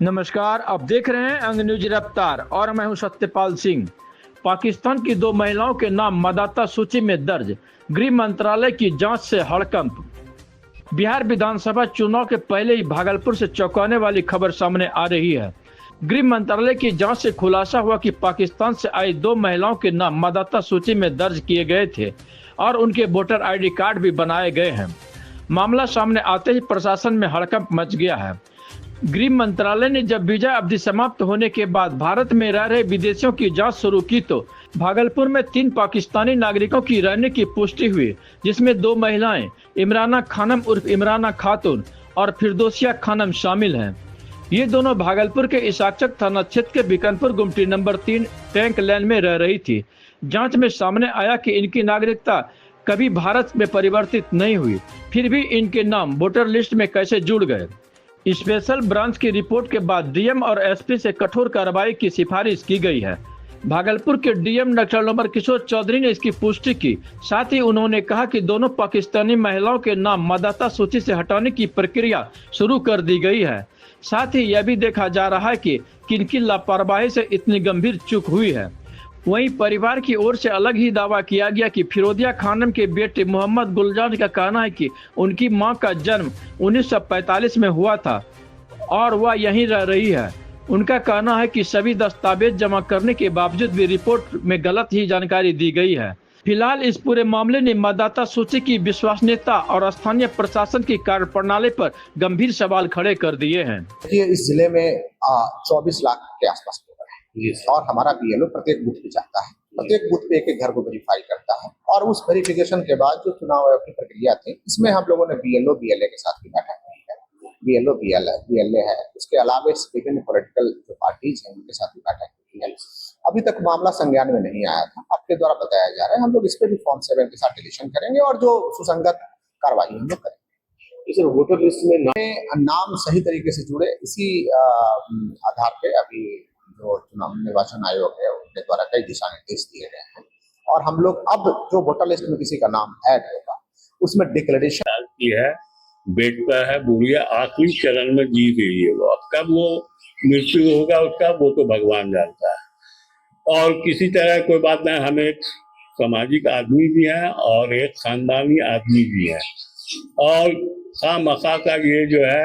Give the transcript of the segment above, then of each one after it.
नमस्कार, आप देख रहे हैं अंग न्यूज रफ्तार और मैं हूं सत्यपाल सिंह। पाकिस्तान की 2 महिलाओं के नाम मतदाता सूची में दर्ज, गृह मंत्रालय की जांच से हड़कंप। बिहार विधानसभा चुनाव के पहले ही भागलपुर से चौंकाने वाली खबर सामने आ रही है। गृह मंत्रालय की जांच से खुलासा हुआ कि पाकिस्तान से आई 2 महिलाओं के नाम मतदाता सूची में दर्ज किए गए थे और उनके वोटर ID कार्ड भी बनाए गए हैं। मामला सामने आते ही प्रशासन में हड़कंप मच गया है। गृह मंत्रालय ने जब वीजा अवधि समाप्त होने के बाद भारत में रह रहे विदेशियों की जांच शुरू की तो भागलपुर में 3 पाकिस्तानी नागरिकों की रहने की पुष्टि हुई, जिसमें 2 महिलाएं इमराना खानम उर्फ इमराना खातून और फिरदौसिया खानम शामिल हैं। ये दोनों भागलपुर के इसाकचक थाना क्षेत्र के बिकनपुर गुमटी नंबर 3 टैंक लैन में रह रही थी। जांच में सामने आया कि इनकी नागरिकता कभी भारत में परिवर्तित नहीं हुई, फिर भी इनके नाम वोटर लिस्ट में कैसे जुड़ गए। स्पेशल ब्रांच की रिपोर्ट के बाद DM और SP से कठोर कार्रवाई की सिफारिश की गई है। भागलपुर के DM doctor number Kishore Chaudhary ने इसकी पुष्टि की। साथ ही उन्होंने कहा कि दोनों पाकिस्तानी महिलाओं के नाम मतदाता सूची से हटाने की प्रक्रिया शुरू कर दी गई है। साथ ही यह भी देखा जा रहा है कि किनकी लापरवाही से इतनी गंभीर चूक हुई है। वहीं परिवार की ओर से अलग ही दावा किया गया कि फिरोदिया खानम के बेटे मोहम्मद गुलजान का कहना है कि उनकी मां का जन्म 1945 में हुआ था और वह यहीं रह रही है। उनका कहना है कि सभी दस्तावेज जमा करने के बावजूद भी रिपोर्ट में गलत ही जानकारी दी गई है। फिलहाल इस पूरे मामले ने मतदाता सूची की विश्वसनीयता और स्थानीय प्रशासन की कार्यप्रणाली पर गंभीर सवाल खड़े कर दिए हैं। इस जिले में 24 लाख के आसपास और हमारा BLO प्रत्येक बूथ पे जाता है, प्रत्येक बूथ पे एक घर को वेरीफाई करता है और उस वेरिफिकेशन के बाद जो चुनाव आयोग की प्रक्रिया थी, इसमें हम लोगों ने BLO BLA के साथ भी बैठक की है। BLO BLA है, उसके अलावा विभिन्न पॉलिटिकल जो पार्टीज हैं उनके साथ भी बैठक की है। अभी तक मामला संज्ञान में नहीं आया था, आपके द्वारा बताया जा रहा है। हम लोग इस पे भी फॉर्म 7 के साथ डिलीशन करेंगे और जो सुसंगत कार्रवाई हम लोग करेंगे। इस वोटर लिस्ट में नाम सही तरीके से जुड़े, इसी आधार पे अभी जो चुनाव निर्वाचन आयोग है उनके द्वारा कई दिशा निर्देश दिए गए हैं और हम लोग अब जो वोटर लिस्ट में किसी का नाम ऐड होगा उसमें डिक्लेरेशन की है, बेड पर है, बुढ़िया आखिरी चरण में जी रही है। वो अब कब वो मृत्यु होगा उसका वो तो भगवान जानता है। और किसी तरह कोई बात नहीं, हम एक सामाजिक आदमी भी हैं और एक खानदानी आदमी भी है और खामखा का ये जो है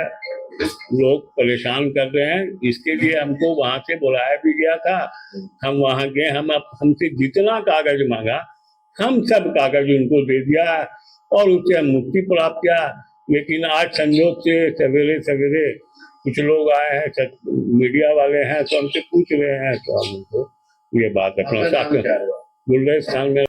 लोग परेशान कर रहे हैं। इसके लिए हमको वहां से बुलाया भी गया था, हम वहां गए, हमसे जितना कागज मांगा हम सब कागज उनको दे दिया और उससे हम मुक्ति प्राप्त किया। लेकिन आज संयोग से सवेरे सवेरे कुछ लोग आए हैं, मीडिया वाले हैं, तो हमसे पूछ रहे हैं, तो हम उनको ये बात अपना साथ में गुलरेज खान में